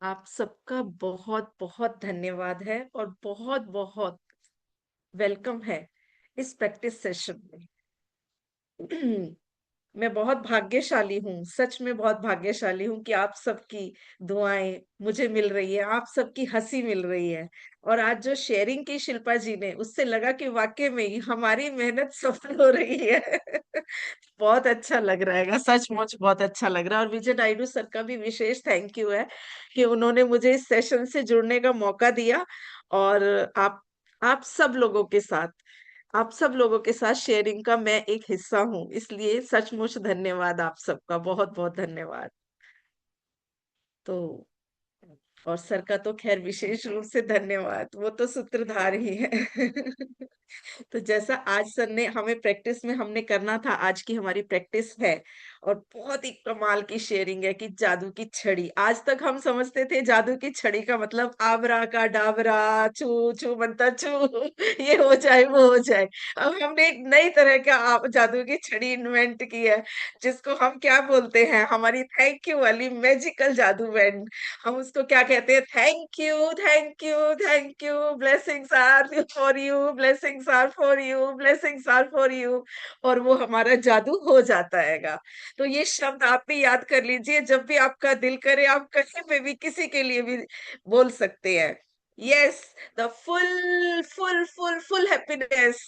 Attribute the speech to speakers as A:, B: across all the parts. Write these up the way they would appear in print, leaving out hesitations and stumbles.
A: आप सबका बहुत बहुत धन्यवाद है और बहुत बहुत वेलकम है इस प्रैक्टिस सेशन में। मैं बहुत भाग्यशाली हूँ, सच में बहुत भाग्यशाली हूँ कि आप सबकी दुआएं मुझे मिल रही है, आप सबकी हंसी मिल रही है। और आज जो शेयरिंग की शिल्पा जी ने, उससे लगा कि वाकई में ही हमारी मेहनत सफल हो रही है। बहुत अच्छा लग रहा है, सचमुच बहुत अच्छा लग रहा है। और विजय नायडू सर का भी विशेष थैंक यू है कि उन्होंने मुझे इस सेशन से जुड़ने का मौका दिया। और आप आप सब लोगों के साथ आप सब लोगों के साथ शेयरिंग का मैं एक हिस्सा हूँ, इसलिए सचमुच धन्यवाद आप सबका, बहुत बहुत धन्यवाद। तो और सर का तो खैर विशेष रूप से धन्यवाद, वो तो सूत्रधार ही है। तो जैसा आज सर ने हमें प्रैक्टिस में हमने करना था, आज की हमारी प्रैक्टिस है। और बहुत ही कमाल की शेयरिंग है कि जादू की छड़ी। आज तक हम समझते थे जादू की छड़ी का मतलब आबरा का डाबरा, छू छू मंतर छू, ये हो जाए वो हो जाए। अब हमने एक नई तरह का जादू की छड़ी इन्वेंट की है, जिसको हम क्या बोलते हैं, हमारी थैंक यू वाली मैजिकल जादू बैंड। हम उसको क्या कहते हैं, thank you thank you thank you, blessings are for you, blessings are for you, blessings are for you. और वो हमारा जादू हो जाता है। तो ये शब्द आप भी याद कर लीजिए, जब भी आपका दिल करे आप कहीं पे भी किसी के लिए भी बोल सकते हैं। Yes, the full full full full happiness.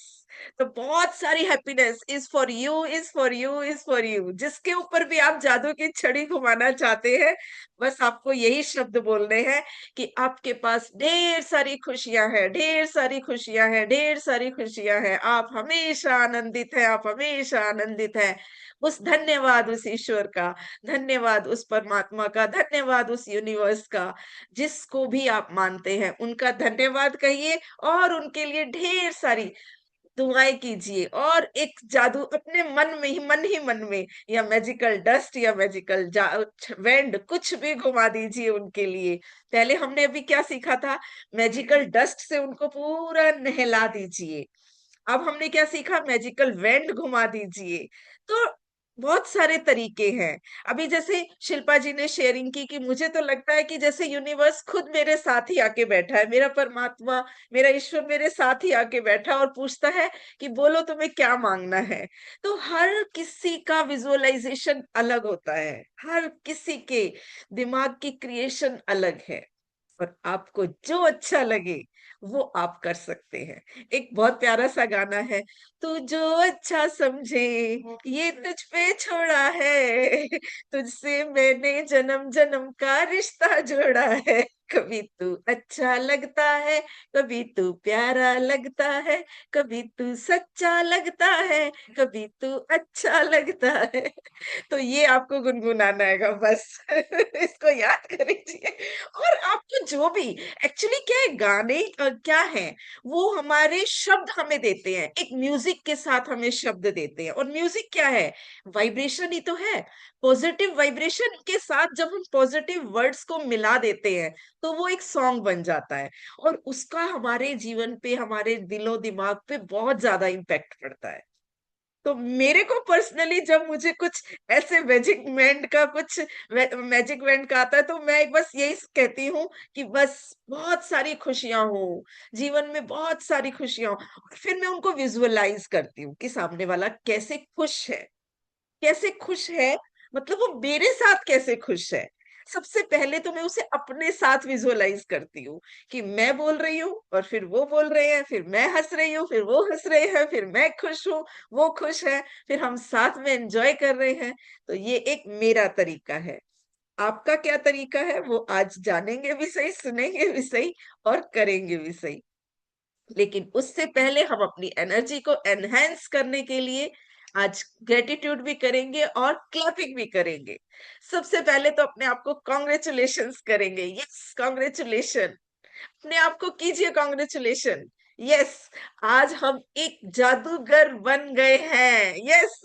A: तो बहुत सारी happiness is for you, is for you, is for you. जिसके ऊपर भी आप जादू की छड़ी घुमाना चाहते हैं, बस आपको यही शब्द बोलने हैं कि आपके पास ढेर सारी खुशियां हैं, ढेर सारी खुशियां हैं, ढेर सारी खुशियां हैं। आप हमेशा आनंदित हैं, आप हमेशा आनंदित हैं। उस धन्यवाद उस ईश्वर का, धन्यवाद उस परमात्मा का, धन्यवाद उस यूनिवर्स का, जिसको भी आप मानते हैं उनका धन्यवाद कहिए। और उनके लिए ढेर सारी दुआएं कीजिए। और एक जादू अपने मन में, या मैजिकल डस्ट या मैजिकल वेंड, कुछ भी घुमा दीजिए उनके लिए। पहले हमने अभी क्या सीखा था, मैजिकल डस्ट से उनको पूरा नहला दीजिए। अब हमने क्या सीखा, मैजिकल वेंड घुमा दीजिए। तो बहुत सारे तरीके हैं। अभी जैसे शिल्पा जी ने शेयरिंग की कि मुझे तो लगता है कि जैसे यूनिवर्स खुद मेरे साथ ही आके बैठा है, मेरा परमात्मा, मेरा ईश्वर मेरे साथ ही आके बैठा और पूछता है कि बोलो तुम्हें क्या मांगना है। तो हर किसी का विजुअलाइजेशन अलग होता है, हर किसी के दिमाग की क्रिएशन अलग है। और आपको जो अच्छा लगे वो आप कर सकते हैं। एक बहुत प्यारा सा गाना है, तू जो अच्छा समझे ये तुझ पे छोड़ा है, तुझसे मैंने जन्म जन्म का रिश्ता जोड़ा है। कभी तू अच्छा लगता है, कभी तू प्यारा लगता है, कभी तू सच्चा लगता है, कभी तू अच्छा लगता है। तो ये आपको गुनगुनाना है बस। इसको याद कर लीजिए। और आपको जो भी, एक्चुअली क्या है, गाने क्या है, वो हमारे शब्द हमें देते हैं, एक म्यूजिक के साथ हमें शब्द देते हैं। और म्यूजिक क्या है, वाइब्रेशन ही तो है। पॉजिटिव वाइब्रेशन के साथ जब हम पॉजिटिव वर्ड्स को मिला देते हैं, तो वो एक सॉन्ग बन जाता है। और उसका हमारे जीवन पे, हमारे दिलो दिमाग पे बहुत ज्यादा इम्पैक्ट पड़ता है। तो मेरे को पर्सनली जब मुझे कुछ ऐसे मैजिक बैंड का आता है, तो मैं एक बस यही कहती हूँ कि बस बहुत सारी खुशियां हो, जीवन में बहुत सारी खुशियां हो। और फिर मैं उनको विजुअलाइज करती हूँ कि सामने वाला कैसे खुश है, कैसे खुश है, मतलब वो मेरे साथ कैसे खुश है। सबसे पहले तो मैं उसे अपने साथ विजुअलाइज करती हूँ कि मैं बोल रही हूँ और फिर वो बोल रहे हैं, फिर मैं हंस रही हूँ, फिर वो हंस रहे हैं, फिर मैं खुश हूँ, वो खुश है, फिर हम साथ में एंजॉय कर रहे हैं। तो ये एक मेरा तरीका है। आपका क्या तरीका है वो आज जानेंगे भी सही, सुनेंगे भी सही, और करेंगे भी सही। लेकिन उससे पहले हम अपनी एनर्जी को एनहेंस करने के लिए आज ग्रेटिट्यूड भी करेंगे और क्लैपिंग भी करेंगे। सबसे पहले तो अपने आप को कॉन्ग्रेचुलेशंस करेंगे। यस, कॉन्ग्रेचुलेशन, अपने आप को कीजिए कॉन्ग्रेचुलेशन। यस, आज हम एक जादूगर बन गए हैं। यस।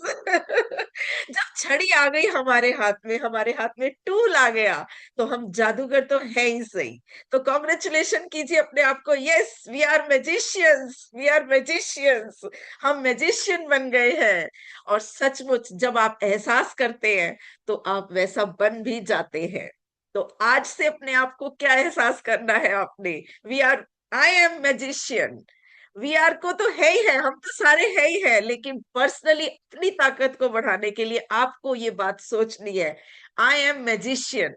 A: जब छड़ी आ गई हमारे हाथ में टूल आ गया, तो हम जादूगर तो है ही सही। तो कॉन्ग्रेचुलेशन कीजिए अपने आप को। Yes, we are magicians, we are magicians. हम मैजिशियन बन गए हैं। और सचमुच जब आप एहसास करते हैं, तो आप वैसा बन भी जाते हैं। तो आज से अपने आप को क्या एहसास करना है आपने? We are, I am magician. We are को तो है ही है, हम तो सारे है ही है, लेकिन पर्सनली अपनी ताकत को बढ़ाने के लिए आपको ये बात सोचनी है, आई एम मैजिशियन।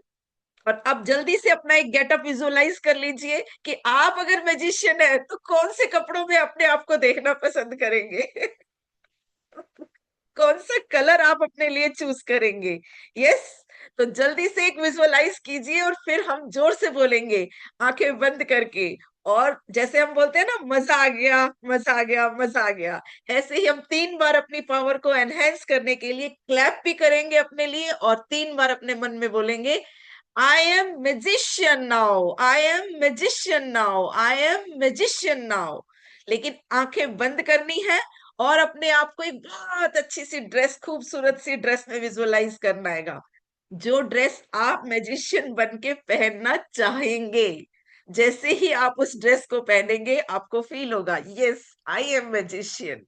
A: और अब जल्दी से अपना एक गेटअप विजुअलाइज कर लीजिए कि आप अगर मैजिशियन है तो कौन से कपड़ों में अपने आप को देखना पसंद करेंगे? कौन सा कलर आप अपने लिए चूज करेंगे? यस। तो जल्दी से एक विजुअलाइज कीजिए और फिर हम जोर से बोलेंगे, आंखें बंद करके। और जैसे हम बोलते हैं ना, मजा आ गया, मजा आ गया, मजा आ गया, ऐसे ही हम 3 बार अपनी पावर को एनहेंस करने के लिए क्लैप भी करेंगे अपने लिए, और 3 बार अपने मन में बोलेंगे, आई am magician now, I am magician now, I am magician now. लेकिन आंखें बंद करनी है और अपने आप को एक बहुत अच्छी सी ड्रेस, खूबसूरत सी ड्रेस में विजुअलाइज करना है, जो ड्रेस आप मैजिशियन बन के पहनना चाहेंगे। जैसे ही आप उस ड्रेस को पहनेंगे आपको फील होगा, यस आई एम मैजिशियन।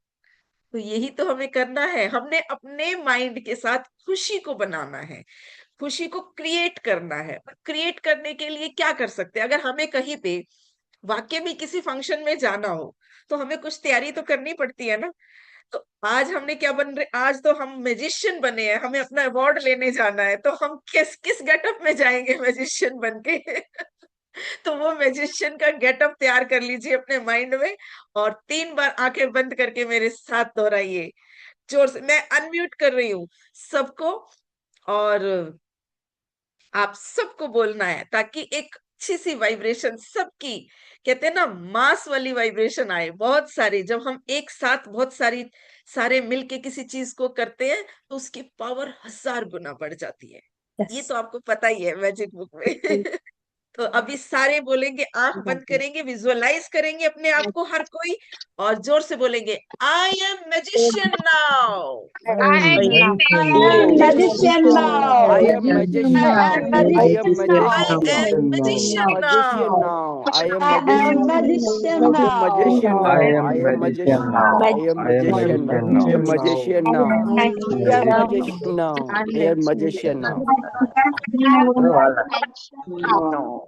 A: तो यही तो हमें करना है, हमने अपने माइंड के साथ खुशी को बनाना है, खुशी को क्रिएट करना है। क्रिएट करने के लिए क्या कर सकते हैं? अगर हमें कहीं पे वाकई में किसी फंक्शन में जाना हो तो हमें कुछ तैयारी तो करनी पड़ती है ना। तो आज हमने क्या बन रहे, आज तो हम मैजिशियन बने हैं, हमें अपना अवार्ड लेने जाना है, तो हम किस किस गेटअप में जाएंगे मैजिशियन बन के? तो वो मैजिशियन का गेटअप तैयार कर लीजिए अपने माइंड में, और 3 बार आंखें बंद करके मेरे साथ दोहराइए जोर से। मैं अनम्यूट कर रही हूँ सबको, और आप सबको बोलना है ताकि एक अच्छी सी वाइब्रेशन सबकी, कहते हैं ना, मास वाली वाइब्रेशन आए, बहुत सारी। जब हम एक साथ बहुत सारी, सारे मिलके किसी चीज को करते हैं तो उसकी पावर 1000 गुना बढ़ जाती है। ये तो आपको पता ही है मैजिक बुक में। तो अभी सारे बोलेंगे, आंख बंद करेंगे, विजुअलाइज करेंगे अपने आप को हर कोई, और जोर से बोलेंगे, आई am magician now.
B: I
C: I
B: am
C: am
B: magician
C: magician
B: now.
D: I
C: now.
D: am magician
B: I
D: now.
B: am
D: I
B: magician
D: am
A: I
D: magician
B: now.
D: now.
A: am
D: I am
A: magician
D: magician
A: now.
D: now. I am
B: I am
D: magician.
B: magician
D: I am
B: now.
D: magician
C: I
D: now. I
C: am
D: am
C: magician
D: magician.
C: now.
D: I am
C: I am
D: magician now.
C: magician
D: I
C: now.
D: am magician now. I am magician now. I am magician now.
B: No.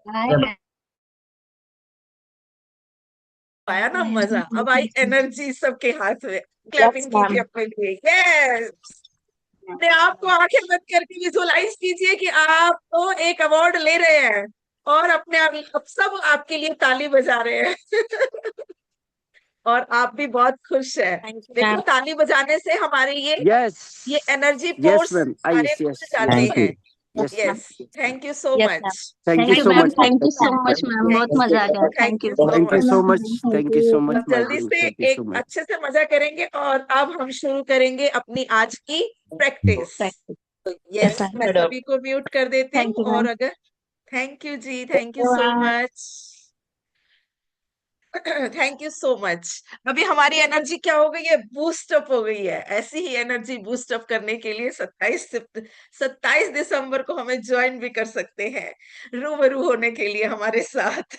A: आया ना मजा? अब आई energy सबके हाथ में,
B: Yes,
A: clapping कीजिए
B: ma'am.
A: अपने लिए। यस। अपने आप को आंखें बंद करके विजुअलाइज कीजिए कि आप तो एक अवार्ड ले रहे हैं, और अपने आप, अब सब आपके लिए ताली बजा रहे हैं। और आप भी बहुत खुश हैं।
B: Thank you,
A: देखो,
B: ma'am.
A: ताली बजाने से हमारे ये
D: Yes.
A: Energy
D: Yes,
A: pores
D: ma'am. Ah,
A: सारे
D: yes,
A: खुल
D: yes,
A: जाते
D: yes,
C: Thank
D: ma'am.
A: हैं।
C: you.
D: Yes, ma'am.
A: Yes, thank you so
B: Yes,
A: much.
B: ma'am.
D: Thank you
B: Thank you,
D: so
B: ma'am.
D: much.
B: Thank you
D: Thank
B: so
D: you.
B: much, ma'am. बहुत
A: thank
B: मजा आ गया.
A: You, thank
B: Thank
A: you
B: you.
A: So
D: Thank you
A: much.
D: so much. Thank you so much,
A: अब
D: my
A: जल्दी
D: dear.
A: से
D: Thank you so
A: एक
D: much.
A: अच्छे से मजा करेंगे, और अब हम शुरू करेंगे अपनी आज की practice.
B: Practice. Yes,
A: yes,
B: ma'am.
A: मैं सभी को म्यूट कर देती हूँ,
B: Thank you,
A: और
B: ma'am.
A: अगर, थैंक यू जी,
B: Thank
A: thank you
B: you,
A: so
B: ma'am.
A: Much. Thank you so much. अभी हमारी एनर्जी क्या हो गई है? बूस्ट अप हो गई है। ऐसी ही एनर्जी बूस्ट अप करने के लिए 27 दिसंबर को हमें ज्वाइन भी कर सकते हैं, रूबरू होने के लिए हमारे साथ।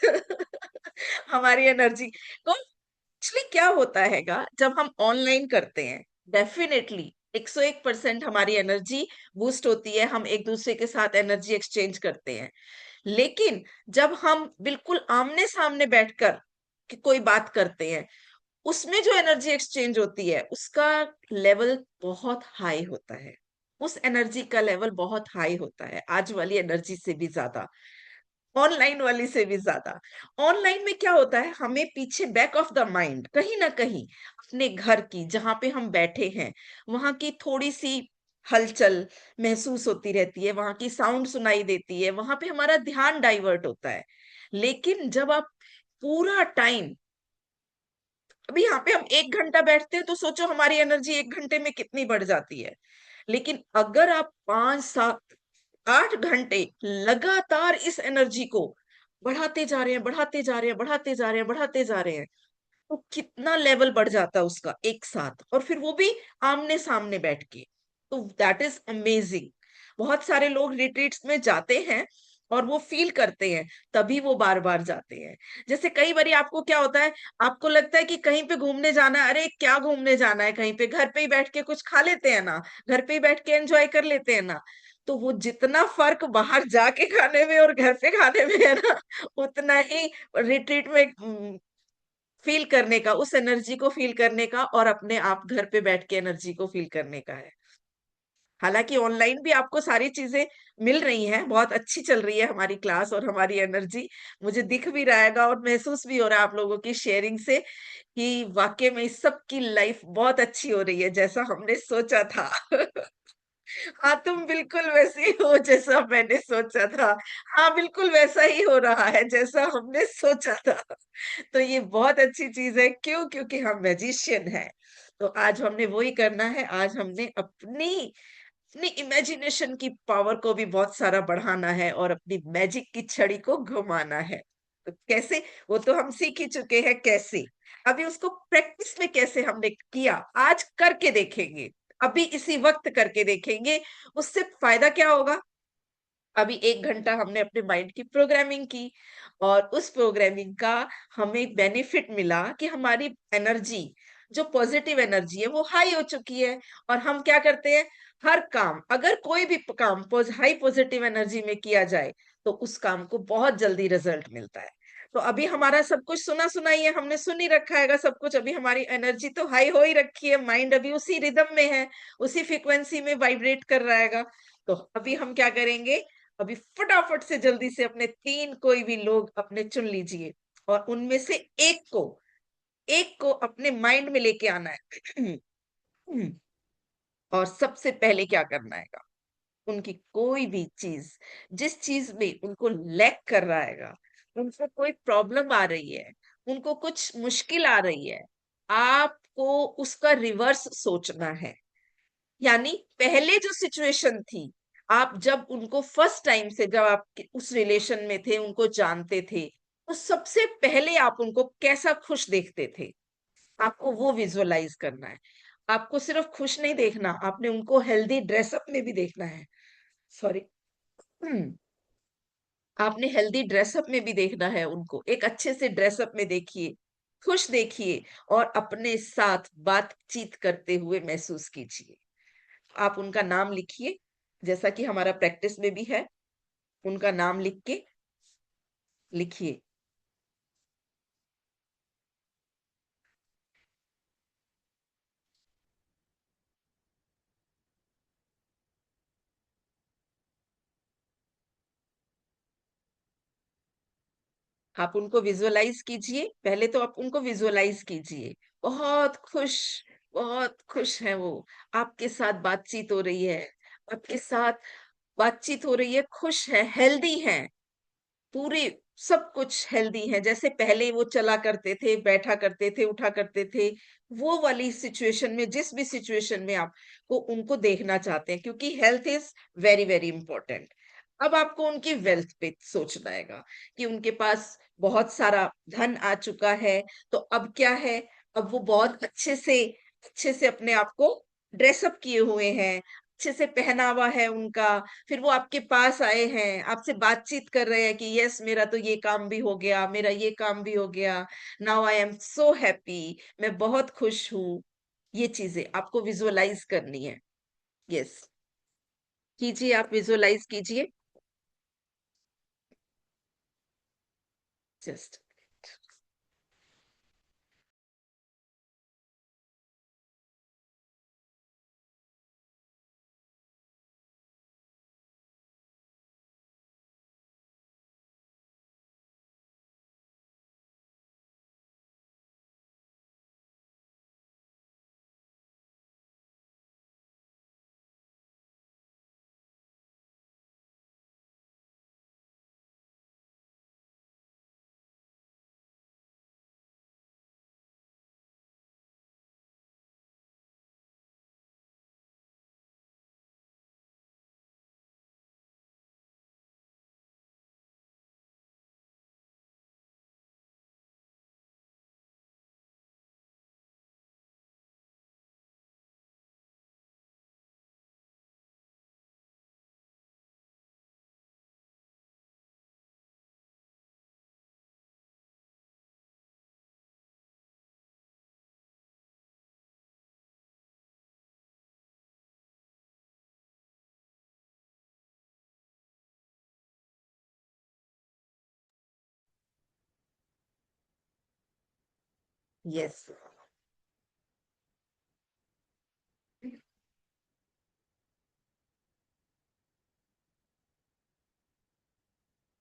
A: हमारी एनर्जी को, एक्चुअली क्या होता हैगा, जब हम ऑनलाइन करते हैं, डेफिनेटली 101% हमारी एनर्जी बूस्ट होती है, हम एक दूसरे के साथ एनर्जी एक्सचेंज करते हैं। लेकिन जब हम बिल्कुल आमने सामने बैठकर कोई बात करते हैं, उसमें जो एनर्जी एक्सचेंज होती है उसका लेवल बहुत हाई होता है, उस एनर्जी का लेवल बहुत हाई होता है, आज वाली एनर्जी से भी ज्यादा, ऑनलाइन वाली से भी ज्यादा। ऑनलाइन में क्या होता है, हमें पीछे बैक ऑफ द माइंड कहीं ना कहीं अपने घर की, जहां पे हम बैठे हैं, वहां की थोड़ी सी हलचल महसूस होती रहती है, वहां की साउंड सुनाई देती है, वहां पे हमारा ध्यान डाइवर्ट होता है। लेकिन जब आप पूरा टाइम, अभी यहाँ पे हम 1 घंटा बैठते हैं तो सोचो हमारी एनर्जी 1 घंटे में कितनी बढ़ जाती है। लेकिन अगर आप 5 7 8 घंटे लगातार इस एनर्जी को बढ़ाते जा रहे हैं, बढ़ाते जा रहे हैं, बढ़ाते जा रहे हैं, बढ़ाते जा रहे हैं, तो कितना लेवल बढ़ जाता है उसका एक साथ, और फिर वो भी आमने सामने बैठ के। तो दैट इज अमेजिंग। बहुत सारे लोग रिट्रीट्स में जाते हैं और वो फील करते हैं, तभी वो बार बार जाते हैं। जैसे कई बार आपको क्या होता है, आपको लगता है कि कहीं पे घूमने जाना है, अरे क्या घूमने जाना है, कहीं पे घर पे ही बैठ के कुछ खा लेते हैं ना, घर पे ही बैठ के एंजॉय कर लेते हैं ना। तो वो जितना फर्क बाहर जाके खाने में और घर पे खाने में है ना, उतना ही रिट्रीट में फील करने का, उस एनर्जी को फील करने का, और अपने आप घर पे बैठ के एनर्जी को फील करने का है। हालांकि ऑनलाइन भी आपको सारी चीजें मिल रही हैं, बहुत अच्छी चल रही है हमारी क्लास और हमारी एनर्जी, मुझे दिख भी रहेगा और महसूस भी हो रहा है आप लोगों की शेयरिंग से कि वाकई में इस सब की लाइफ बहुत अच्छी हो रही है जैसा हमने सोचा था। हाँ, तुम बिल्कुल वैसे ही हो जैसा मैंने सोचा था। हाँ, बिल्कुल वैसा ही हो रहा है जैसा हमने सोचा था। तो ये बहुत अच्छी चीज है, क्यों? क्योंकि हम मैजिशियन हैं। तो आज हमने वही करना है, आज हमने अपनी अपनी इमेजिनेशन की पावर को भी बहुत सारा बढ़ाना है और अपनी मैजिक की छड़ी को घुमाना है। तो कैसे? वो तो हम सीख ही चुके हैं कैसे। अभी उसको प्रैक्टिस में कैसे हमने किया, आज करके देखेंगे। अभी इसी वक्त करके देखेंगे, उससे फायदा क्या होगा? अभी 1 घंटा हमने अपने माइंड की प्रोग्रामिंग की, और उस प्रोग्रामिंग का हमें बेनिफिट मिला कि हमारी एनर्जी, जो पॉजिटिव एनर्जी है, वो हाई हो चुकी है। और हम क्या करते हैं, हर काम, अगर कोई भी काम हाई पॉजिटिव एनर्जी में किया जाए, तो उस काम को बहुत जल्दी रिजल्ट मिलता है। तो अभी हमारा सब कुछ सुना सुना ही है, हमने सुन ही रखा है सब कुछ, अभी हमारी एनर्जी तो हाई हो ही रखी है, माइंड अभी उसी रिदम में है, उसी फ्रिक्वेंसी में वाइब्रेट कर रहा है। तो अभी हम क्या करेंगे, अभी फटाफट से जल्दी से अपने 3 कोई भी लोग अपने चुन लीजिए, और उनमें से एक को अपने माइंड में लेके आना है। और सबसे पहले क्या करना है, उनकी कोई भी चीज, जिस चीज में उनको लैक कर रहा है, उनको कोई प्रॉब्लम आ रही है, उनको कुछ मुश्किल आ रही है, आपको उसका रिवर्स सोचना है। यानी पहले जो सिचुएशन थी, आप जब उनको फर्स्ट टाइम से, जब आप उस रिलेशन में थे, उनको जानते थे, तो सबसे पहले आप उनको कैसा खुश देखते थे, आपको वो विजुअलाइज करना है। आपको सिर्फ खुश नहीं देखना, आपने उनको हेल्दी ड्रेसअप में भी देखना है। सॉरी। आपने हेल्दी ड्रेसअप में भी देखना है, उनको एक अच्छे से ड्रेसअप में देखिए, खुश देखिए, और अपने साथ बातचीत करते हुए महसूस कीजिए। आप उनका नाम लिखिए, जैसा कि हमारा प्रैक्टिस में भी है, उनका नाम लिख के लिखिए। आप उनको विजुअलाइज कीजिए, पहले तो आप उनको विजुअलाइज कीजिए, बहुत खुश, बहुत खुश है वो, आपके साथ बातचीत हो रही है, आपके साथ बातचीत हो रही है, खुश है, हेल्दी है, पूरे सब कुछ हेल्दी है, जैसे पहले वो चला करते थे, बैठा करते थे, उठा करते थे, वो वाली सिचुएशन में, जिस भी सिचुएशन में आपको उनको देखना चाहते हैं, क्योंकि health is very very important. अब आपको उनकी वेल्थ पे सोचना है कि उनके पास बहुत सारा धन आ चुका है, तो अब क्या है, अब वो बहुत अच्छे से अपने आप को ड्रेसअप किए हुए हैं, अच्छे से पहनावा है उनका, फिर वो आपके पास आए हैं, आपसे बातचीत कर रहे हैं कि यस, मेरा तो ये काम भी हो गया, मेरा ये काम भी हो गया, now I am so happy, मैं बहुत खुश हूँ। ये चीजें आपको विजुअलाइज करनी है। यस, कीजिए, आप विजुअलाइज कीजिए। Just yes.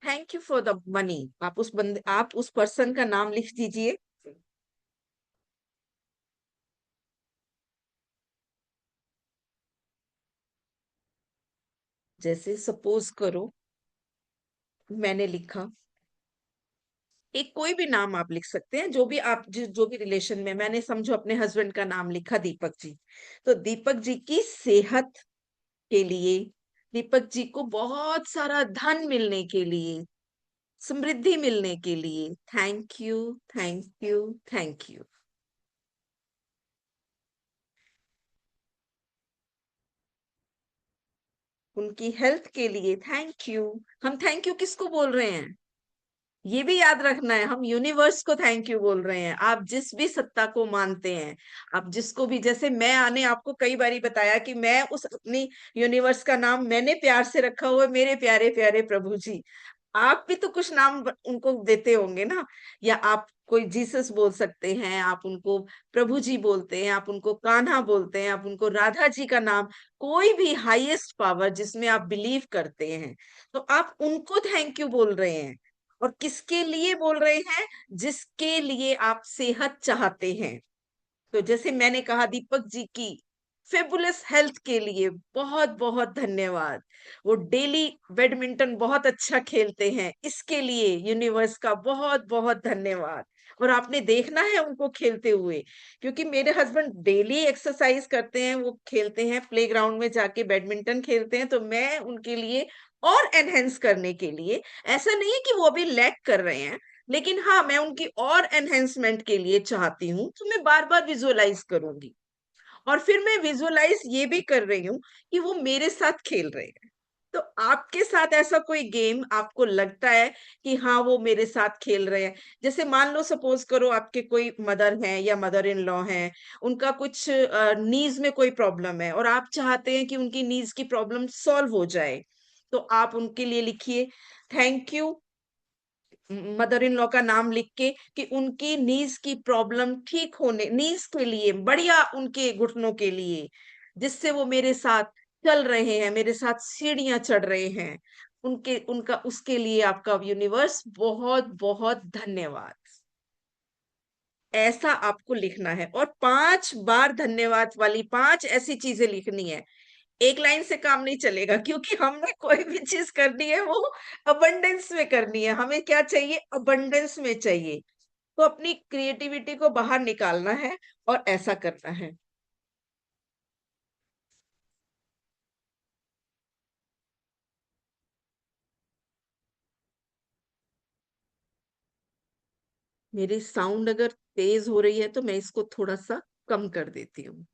A: Thank you for the money. आप उस पर्सन का नाम लिख दीजिए। जैसे सपोज करो मैंने लिखा, एक कोई भी नाम आप लिख सकते हैं, जो भी आप जो भी रिलेशन में, मैंने समझो अपने हस्बैंड का नाम लिखा दीपक जी। तो दीपक जी की सेहत के लिए, दीपक जी को बहुत सारा धन मिलने के लिए, समृद्धि मिलने के लिए, thank you, thank you, thank you. उनकी हेल्थ के लिए थैंक यू। हम थैंक यू किसको बोल रहे हैं? ये भी याद रखना है, हम यूनिवर्स को थैंक यू बोल रहे हैं। आप जिस भी सत्ता को मानते हैं, आप जिसको भी, जैसे मैं आने आपको कई बारी बताया कि मैं उस अपनी यूनिवर्स का नाम मैंने प्यार से रखा हुआ है, मेरे प्यारे प्यारे प्रभु जी। आप भी तो कुछ नाम उनको देते होंगे ना। या आप कोई जीसस बोल सकते हैं, आप उनको प्रभु जी बोलते हैं, आप उनको कान्हा बोलते हैं, आप उनको राधा जी का नाम, कोई भी हाईएस्ट पावर जिसमें आप बिलीव करते हैं, तो आप उनको थैंक यू बोल रहे हैं। और किसके लिए बोल रहे हैं? जिसके लिए आप सेहत चाहते हैं। तो जैसे मैंने कहा दीपक जी की फेबुलस हेल्थ के लिए बहुत बहुत धन्यवाद। वो डेली बैडमिंटन बहुत अच्छा खेलते हैं, इसके लिए यूनिवर्स का बहुत बहुत धन्यवाद। और आपने देखना है उनको खेलते हुए, क्योंकि मेरे हस्बैंड डेली एक्सरसाइज करते हैं, वो खेलते हैं प्लेग्राउंड में जाके बैडमिंटन खेलते हैं, तो मैं उनके लिए और एनहेंस करने के लिए, ऐसा नहीं है कि वो अभी लैक कर रहे हैं, लेकिन हाँ मैं उनकी और एनहेंसमेंट के लिए चाहती हूँ, तो मैं बार बार विजुअलाइज करूंगी। और फिर मैं विजुअलाइज ये भी कर रही हूँ कि वो मेरे साथ खेल रहे हैं। तो आपके साथ ऐसा कोई गेम आपको लगता है कि हाँ वो मेरे साथ खेल रहे हैं? जैसे मान लो सपोज करो आपके कोई मदर हैं या मदर इन लॉ हैं, उनका कुछ नीज में कोई प्रॉब्लम है और आप चाहते हैं कि उनकी नीज की प्रॉब्लम सॉल्व हो जाए, तो आप उनके लिए लिखिए thank you, mother in law का नाम लिख के, कि उनकी नीज की प्रॉब्लम ठीक होने, नीज के लिए बढ़िया, उनके घुटनों के लिए, जिससे वो मेरे साथ चल रहे हैं, मेरे साथ सीढ़ियां चढ़ रहे हैं, उनके उनका उसके लिए आपका यूनिवर्स बहुत बहुत धन्यवाद। ऐसा आपको लिखना है, और 5 बार धन्यवाद वाली 5 ऐसी चीजें लिखनी है। एक लाइन से काम नहीं चलेगा, क्योंकि हमने कोई भी चीज करनी है वो अबंडेंस में करनी है। हमें क्या चाहिए? अबंडेंस में चाहिए। तो अपनी क्रिएटिविटी को बाहर निकालना है और ऐसा करना है। मेरी साउंड अगर तेज हो रही है तो मैं इसको थोड़ा सा कम कर देती हूँ।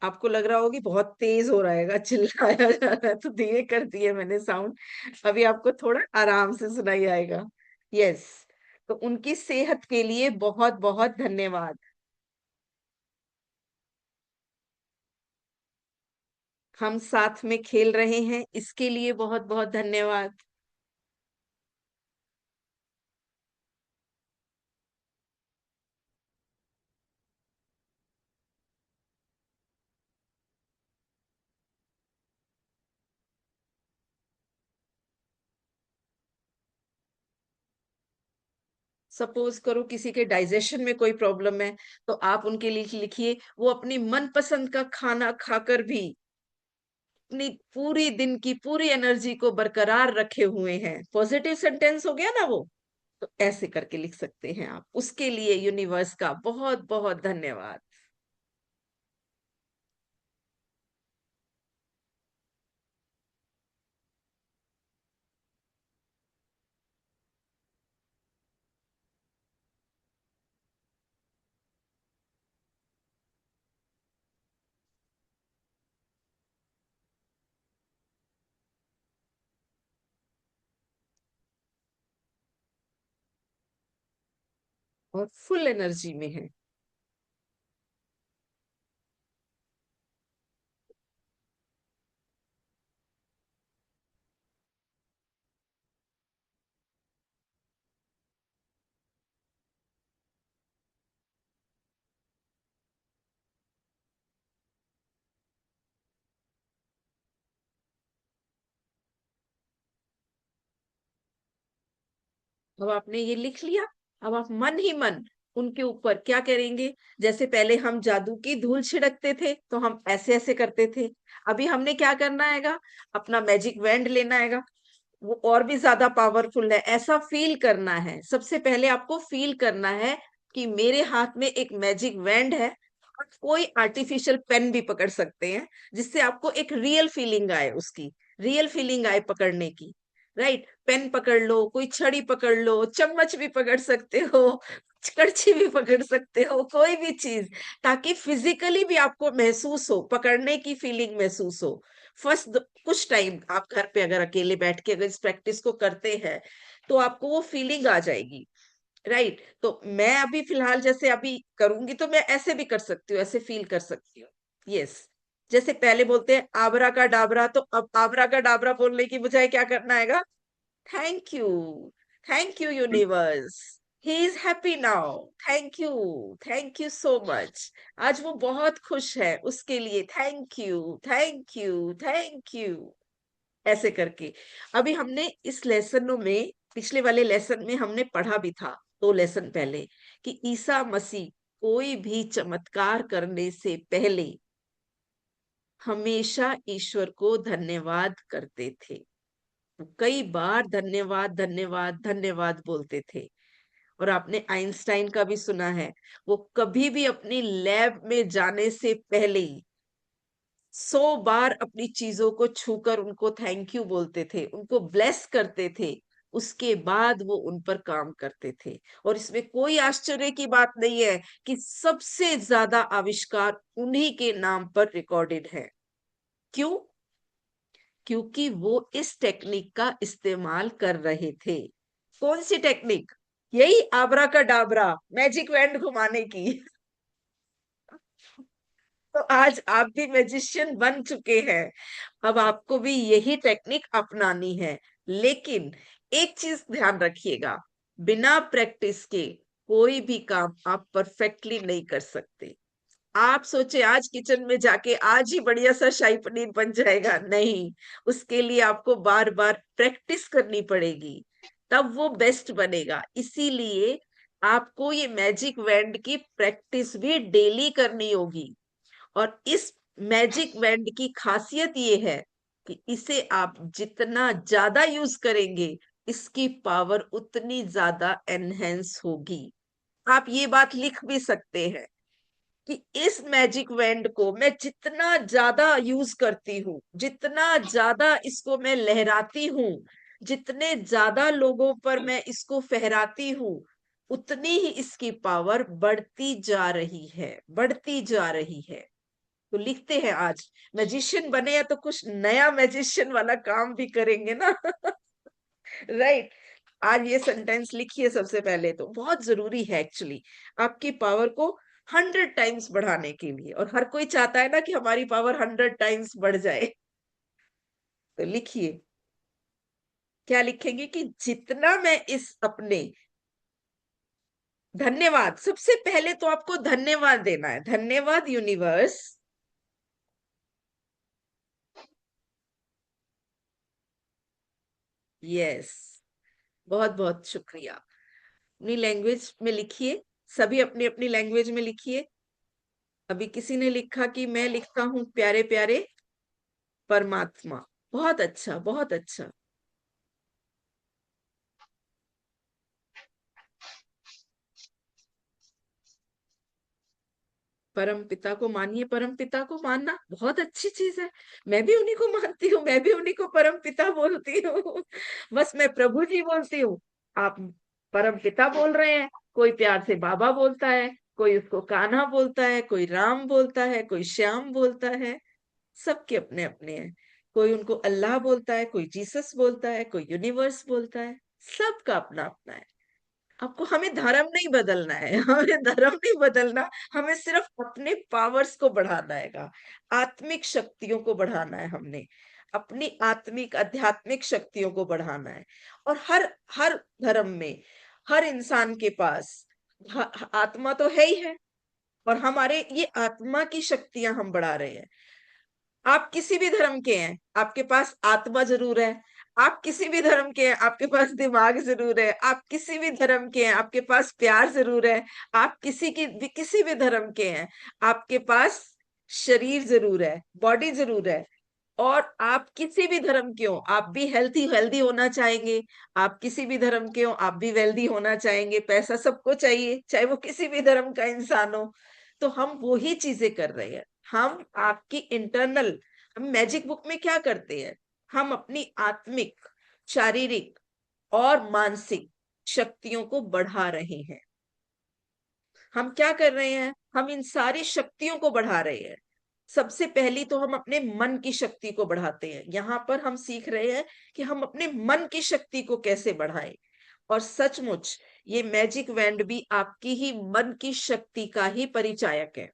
A: आपको लग रहा होगा कि बहुत तेज हो रहा है, चिल्लाया जा रहा है, तो धीरे कर दिए मैंने साउंड। अभी आपको थोड़ा आराम से सुनाई आएगा। यस। तो उनकी सेहत के लिए बहुत बहुत धन्यवाद। हम साथ में खेल रहे हैं, इसके लिए बहुत बहुत धन्यवाद। सपोज करो किसी के डाइजेशन में कोई प्रॉब्लम है, तो आप उनके लिए लिखिए वो अपनी मनपसंद का खाना खाकर भी अपनी पूरी दिन की पूरी एनर्जी को बरकरार रखे हुए हैं। पॉजिटिव सेंटेंस हो गया ना वो। तो ऐसे करके लिख सकते हैं आप, उसके लिए यूनिवर्स का बहुत बहुत धन्यवाद। और फुल एनर्जी में है। अब आपने ये लिख लिया। अब आप मन ही मन उनके ऊपर क्या करेंगे? जैसे पहले हम जादू की धूल छिड़कते थे तो हम ऐसे ऐसे करते थे, अभी हमने क्या करना हैगा? अपना मैजिक वैंड लेना हैगा, वो और भी ज्यादा पावरफुल है। ऐसा फील करना है, सबसे पहले आपको फील करना है कि मेरे हाथ में एक मैजिक वैंड है। आप कोई आर्टिफिशियल पेन भी पकड़ सकते हैं, जिससे आपको एक रियल फीलिंग आए, उसकी रियल फीलिंग आए पकड़ने की। राइट, पेन पकड़ लो, कोई छड़ी पकड़ लो, चम्मच भी पकड़ सकते हो, कड़छी भी पकड़ सकते हो, कोई भी चीज, ताकि फिजिकली भी आपको महसूस हो, पकड़ने की फीलिंग महसूस हो। फर्स्ट कुछ टाइम आप घर पे अगर अकेले बैठ के अगर इस प्रैक्टिस को करते हैं तो आपको वो फीलिंग आ जाएगी। राइट, तो मैं अभी फिलहाल जैसे अभी करूंगी तो मैं ऐसे भी कर सकती हूँ, ऐसे फील कर सकती हूँ। यस, जैसे पहले बोलते हैं आबरा का डाबरा, तो अब आबरा का डाबरा बोलने की बजाय क्या करना है? Thank you, thank you universe, he is happy now, thank you so much. आज वो बहुत खुश है, उसके लिए thank you, thank you, thank you. ऐसे करके अभी हमने इस लेसनों में, पिछले वाले लेसन में हमने पढ़ा भी था 2 लेसन पहले, कि ईसा मसीह कोई भी चमत्कार करने से पहले हमेशा ईश्वर को धन्यवाद करते थे। कई बार धन्यवाद धन्यवाद धन्यवाद बोलते थे। और आपने आइंस्टाइन का भी सुना है, वो कभी भी अपनी लैब में जाने से पहले 100 बार अपनी चीजों को छूकर उनको थैंक यू बोलते थे, उनको ब्लेस करते थे, उसके बाद वो उन पर काम करते थे। और इसमें कोई आश्चर्य की बात नहीं है कि सबसे ज्यादा आविष्कार उन्हीं के नाम पर रिकॉर्डेड है। क्यों? क्योंकि वो इस टेक्निक का इस्तेमाल कर रहे थे। कौन सी टेक्निक? यही आबरा का डाबरा, मैजिक वैंड घुमाने की। तो आज आप भी मैजिशियन बन चुके हैं, अब आपको भी यही टेक्निक अपनानी है। लेकिन एक चीज ध्यान रखिएगा, बिना प्रैक्टिस के कोई भी काम आप परफेक्टली नहीं कर सकते। आप सोचे आज किचन में जाके आज ही बढ़िया सा शाही पनीर बन जाएगा, नहीं, उसके लिए आपको बार बार प्रैक्टिस करनी पड़ेगी, तब वो बेस्ट बनेगा। इसीलिए आपको ये मैजिक वैंड की प्रैक्टिस भी डेली करनी होगी। और इस मैजिक वैंड की खासियत ये है कि इसे आप जितना ज्यादा यूज करेंगे, इसकी पावर उतनी ज्यादा एनहेंस होगी। आप ये बात लिख भी सकते हैं कि इस मैजिक वैंड को मैं जितना ज्यादा यूज करती हूँ, जितना ज्यादा इसको मैं लहराती हूँ, जितने ज्यादा लोगों पर मैं इसको फहराती हूँ, उतनी ही इसकी पावर बढ़ती जा रही है, बढ़ती जा रही है। तो लिखते हैं आज मैजिशियन बने हैं तो कुछ नया मैजिशियन वाला काम भी करेंगे ना। राइट, आज ये सेंटेंस लिखिए। सबसे पहले तो बहुत जरूरी है एक्चुअली आपकी पावर को 100 टाइम्स बढ़ाने के लिए, और हर कोई चाहता है ना कि हमारी पावर 100 टाइम्स बढ़ जाए। तो लिखिए, क्या लिखेंगे? कि जितना मैं इस अपने, धन्यवाद, सबसे पहले तो आपको धन्यवाद देना है। धन्यवाद यूनिवर्स, यस, बहुत बहुत शुक्रिया। अपनी लैंग्वेज में लिखिए, सभी अपनी अपनी लैंग्वेज में लिखिए। अभी किसी ने लिखा कि मैं लिखता हूं प्यारे प्यारे परमात्मा, बहुत अच्छा, बहुत अच्छा। परम पिता को मानिए, परम पिता को मानना बहुत अच्छी चीज है। मैं भी उन्हीं को मानती हूँ, मैं भी उन्हीं को परम पिता बोलती हूँ। बस मैं प्रभु जी बोलती हूँ, आप परम पिता बोल रहे हैं। कोई प्यार से बाबा बोलता है, कोई उसको कान्हा बोलता है, कोई राम बोलता है, कोई श्याम बोलता है। सबके अपने अपने हैं। कोई उनको अल्लाह बोलता है, कोई जीसस बोलता है, कोई यूनिवर्स बोलता है। सबका अपना अपना है। आपको, हमें धर्म नहीं बदलना है, हमें धर्म नहीं बदलना, हमें सिर्फ अपने पावर्स को बढ़ाना है, आत्मिक शक्तियों को बढ़ाना है। हमने अपनी आत्मिक आध्यात्मिक शक्तियों को बढ़ाना है। और हर हर धर्म में हर इंसान के पास आत्मा तो है ही है, और हमारे ये आत्मा की शक्तियां हम बढ़ा रहे हैं। आप किसी भी धर्म के हैं, आपके पास आत्मा जरूर है। आप किसी भी धर्म के हैं, आपके पास दिमाग जरूर है, आप किसी भी धर्म के हैं, आपके पास प्यार जरूर है, आप किसी भी धर्म के हैं, आपके पास शरीर जरूर है, बॉडी जरूर है। और आप किसी भी धर्म के हो, आप भी हेल्थी हेल्दी होना चाहेंगे। आप किसी भी धर्म के हो, आप भी वेल्दी होना चाहेंगे। पैसा सबको चाहिए, चाहे वो किसी भी धर्म का इंसान हो। तो हम वो ही चीजें कर रहे हैं। हम आपकी इंटरनल, हम मैजिक बुक में क्या करते हैं, हम अपनी आत्मिक, शारीरिक और मानसिक शक्तियों को बढ़ा रहे हैं। हम क्या कर रहे हैं, हम इन सारी शक्तियों को बढ़ा रहे हैं। सबसे पहली तो हम अपने मन की शक्ति को बढ़ाते हैं। यहाँ पर हम सीख रहे हैं कि हम अपने मन की शक्ति को कैसे बढ़ाएं। और सचमुच ये मैजिक वैंड भी आपकी ही मन की शक्ति का ही परिचायक है।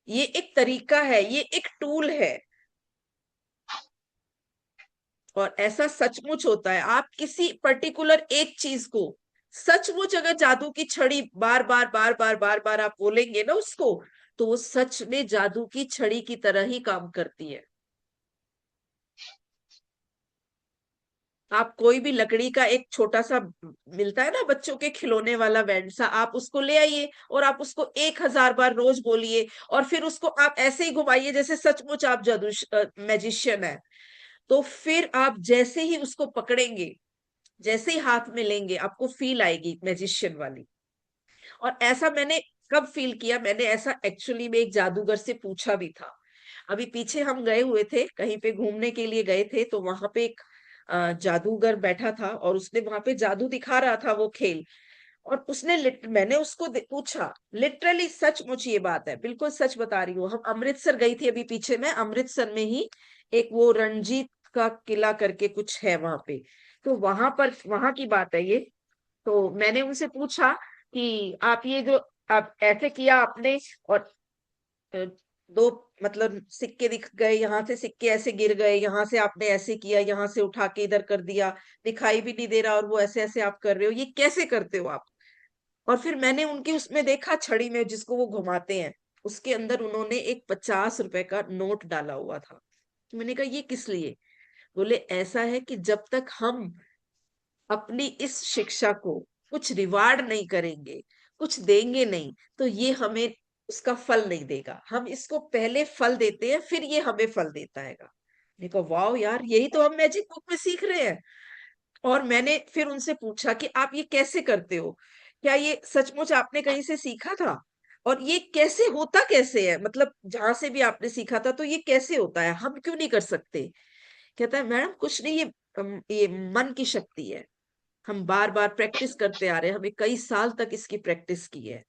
A: ये एक तरीका है, ये एक टूल है। और ऐसा सचमुच होता है। आप किसी पर्टिकुलर एक चीज को सचमुच, अगर जादू की छड़ी बार बार बार बार बार बार आप बोलेंगे ना उसको, तो वो सच में जादू की छड़ी की तरह ही काम करती है। आप कोई भी लकड़ी का एक छोटा सा मिलता है ना बच्चों के खिलौने वाला बैंड सा, आप उसको ले आइए और आप उसको 1000 बार रोज बोलिए, और फिर उसको आप ऐसे ही घुमाइए जैसे सचमुच आप जादू मैजिशियन है। तो फिर आप जैसे ही उसको पकड़ेंगे, जैसे ही हाथ में लेंगे, आपको फील आएगी मैजिशियन वाली। और ऐसा मैंने कब फील किया, मैंने ऐसा एक्चुअली में एक जादूगर से पूछा भी था। अभी पीछे हम गए हुए थे, कहीं पे घूमने के लिए गए थे, तो वहां पे एक जादूगर बैठा था और उसने वहां पे जादू दिखा रहा था, वो खेल। और मैंने उसको पूछा, लिटरली सचमुच ये बात है, बिल्कुल सच बता रही हूँ। हम अमृतसर गई थी अभी पीछे, में अमृतसर में ही एक वो रणजीत का किला करके कुछ है वहां पे। तो वहां पर, वहां की बात है ये। तो मैंने उनसे पूछा कि आप ये जो आप ऐसे किया आपने, और दो मतलब सिक्के दिख गए, यहाँ से सिक्के ऐसे गिर गए, यहाँ से आपने ऐसे किया, यहाँ से उठा के इधर कर दिया, दिखाई भी नहीं दे रहा, और वो ऐसे ऐसे आप कर रहे हो, ये कैसे करते हो आप? और फिर मैंने उनकी उसमें देखा, छड़ी में जिसको वो घुमाते हैं, उसके अंदर उन्होंने एक 50 रुपए का नोट डाला हुआ था। तो मैंने कहा ये किस लिए? बोले ऐसा है कि जब तक हम अपनी इस शिक्षा को कुछ रिवार्ड नहीं करेंगे, कुछ देंगे नहीं, तो ये हमें उसका फल नहीं देगा। हम इसको पहले फल देते हैं, फिर ये हमें फल देता है। देखो वाह यार, यही तो हम मैजिक बुक में सीख रहे हैं। और मैंने फिर उनसे पूछा कि आप ये कैसे करते हो, क्या ये सचमुच आपने कहीं से सीखा था? और ये कैसे होता कैसे है, मतलब जहां से भी आपने सीखा था, तो ये कैसे होता है, हम क्यों नहीं कर सकते? कहता है मैडम कुछ नहीं, ये मन की शक्ति है। हम बार बार प्रैक्टिस करते आ रहे हैं, हमें कई साल तक इसकी प्रैक्टिस की है।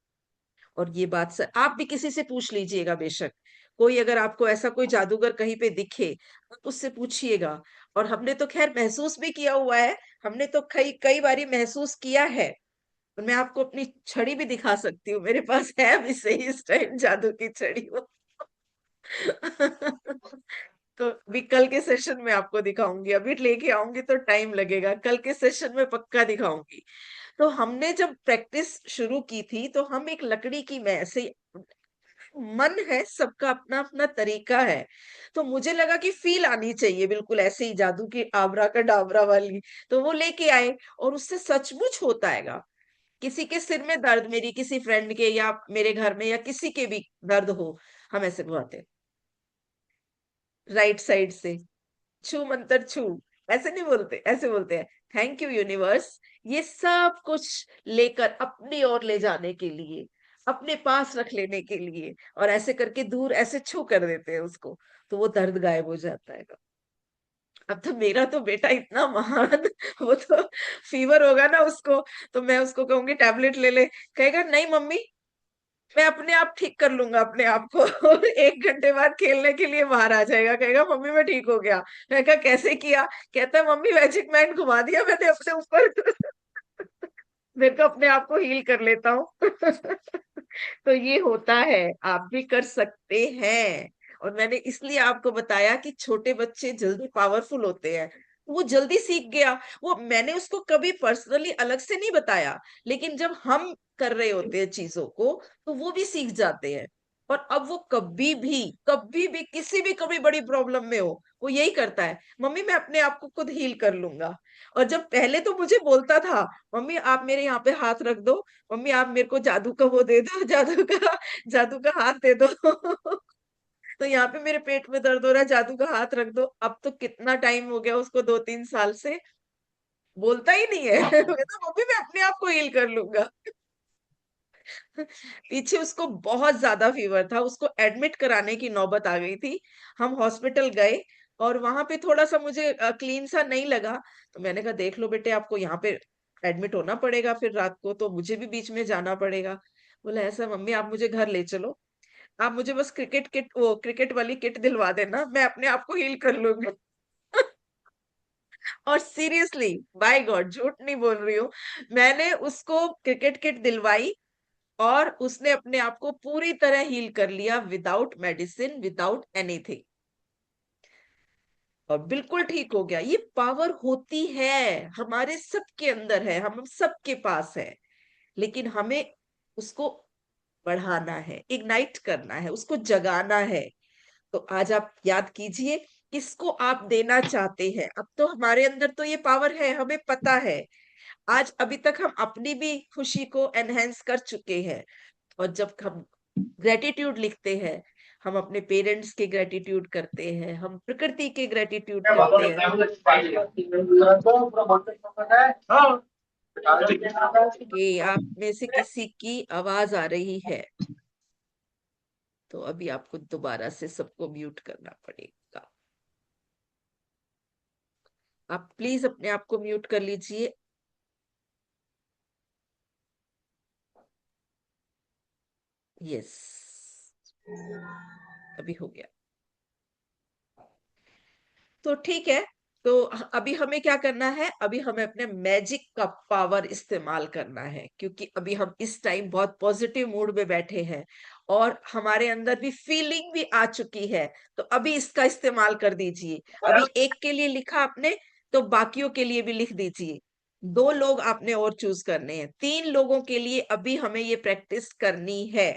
A: और ये बात सर, आप भी किसी से पूछ लीजिएगा, बेशक कोई अगर आपको ऐसा कोई जादूगर कहीं पे दिखे, आप उससे पूछिएगा। और हमने तो खैर महसूस भी किया हुआ है, हमने तो कई कई बारी महसूस किया है। और मैं आपको अपनी छड़ी भी दिखा सकती हूँ, मेरे पास है अभी सही इस टाइम जादू की छड़ी वो। तो भी कल के सेशन में आपको दिखाऊंगी, अभी लेके आऊंगी तो टाइम लगेगा, कल के सेशन में पक्का दिखाऊंगी। तो हमने जब प्रैक्टिस शुरू की थी, तो हम एक लकड़ी की, मैं ऐसे, मन है सबका अपना अपना तरीका है, तो मुझे लगा कि फील आनी चाहिए बिल्कुल ऐसे ही जादू की आबरा का डाबरा वाली। तो वो लेके आए, और उससे सचमुच होता है। किसी के सिर में दर्द, मेरी किसी फ्रेंड के या मेरे घर में या किसी के भी दर्द हो, हम ऐसे घुमाते, राइट साइड से, छू मंतर छू, ऐसे नहीं बोलते, ऐसे बोलते हैं, थैंक यू यूनिवर्स, ये सब कुछ लेकर अपनी ओर ले जाने के लिए, अपने पास रख लेने के लिए, और ऐसे करके दूर ऐसे छू कर देते हैं उसको, तो वो दर्द गायब हो जाता है। अब तो मेरा तो बेटा इतना महान, वो तो फीवर होगा ना उसको, तो मैं उसको कहूंगी टैबलेट ले ले, कहेगा नहीं मम्मी, मैं अपने आप ठीक कर लूंगा अपने आप को। और 1 घंटे बाद खेलने के लिए बाहर आ जाएगा, कहेगा मम्मी मैं ठीक हो गया। मैं कहा कैसे किया? कहता है मम्मी मैजिक मैन घुमा दिया मैंने अपने ऊपर। मेरे को अपने आप को हील कर लेता हूँ। तो ये होता है, आप भी कर सकते हैं। और मैंने इसलिए आपको बताया कि छोटे बच्चे जल्दी पावरफुल होते हैं, वो जल्दी सीख गया। वो मैंने उसको कभी पर्सनली अलग से नहीं बताया, लेकिन जब हम कर रहे होते हैं चीजों को, तो वो भी सीख जाते हैं। और अब वो कभी भी किसी भी कभी बड़ी प्रॉब्लम में हो, वो यही करता है, मम्मी मैं अपने आप को खुद हील कर लूंगा। और जब पहले तो मुझे बोलता था, मम्मी आप मेरे यहाँ पे हाथ रख दो, मम्मी आप मेरे को जादू का वो दे दो, जादू का हाथ दे दो। तो यहाँ पे मेरे पेट में दर्द हो रहा है, जादू का हाथ रख दो। अब तो कितना टाइम हो गया उसको, 2-3 साल से बोलता ही नहीं है। कहता मम्मी मैं अपने आप को हील कर लूंगा। पीछे उसको बहुत ज्यादा फीवर था, उसको एडमिट कराने की नौबत आ गई थी। हम हॉस्पिटल गए और वहां पे थोड़ा सा मुझे क्लीन सा नहीं लगा, तो मैंने कहा देख लो बेटे आपको यहाँ पे एडमिट होना पड़ेगा, फिर रात को तो मुझे भी बीच में जाना पड़ेगा। बोला ऐसा मम्मी आप मुझे घर ले चलो, आप मुझे बस क्रिकेट वाली किट दिलवा देना, मैं अपने आप को हील कर लूंगा। और सीरियसली बाय गॉड झूठ नहीं बोल रही हूँ, मैंने उसको क्रिकेट किट दिलवाई और उसने अपने आप को पूरी तरह हील कर लिया, विदाउट मेडिसिन, विदाउट एनीथिंग, और बिल्कुल ठीक हो गया। ये पावर होती है, हमारे सबके अंदर है, हम सबके पास है, लेकिन हमें उसको बढ़ाना है, इग्नाइट करना है, उसको जगाना है। तो आज आप याद कीजिए किसको आप देना चाहते हैं। अब तो हमारे अंदर तो ये पावर है, हमें पता है। आज अभी तक हम अपनी भी खुशी को एनहेंस कर चुके हैं। और जब हम ग्रेटिट्यूड लिखते हैं, हम अपने पेरेंट्स के ग्रेटिट्यूड करते हैं, हम प्रकृति के ग्रेटिट्यूड करते हैं। कि आप में से किसी की आवाज आ रही है, तो अभी आपको दोबारा से सबको म्यूट करना पड़ेगा। आप प्लीज अपने आप को म्यूट कर लीजिए। यस, अभी हो गया। तो ठीक है, तो अभी हमें क्या करना है, अभी हमें अपने मैजिक का पावर इस्तेमाल करना है, क्योंकि अभी हम इस टाइम बहुत पॉजिटिव मूड में बैठे हैं और हमारे अंदर भी फीलिंग भी आ चुकी है। तो अभी इसका इस्तेमाल कर दीजिए। अभी एक के लिए लिखा आपने, तो बाकियों के लिए भी लिख दीजिए। 2 लोग आपने और चूज करने हैं, 3 लोगों के लिए अभी हमें ये प्रैक्टिस करनी है।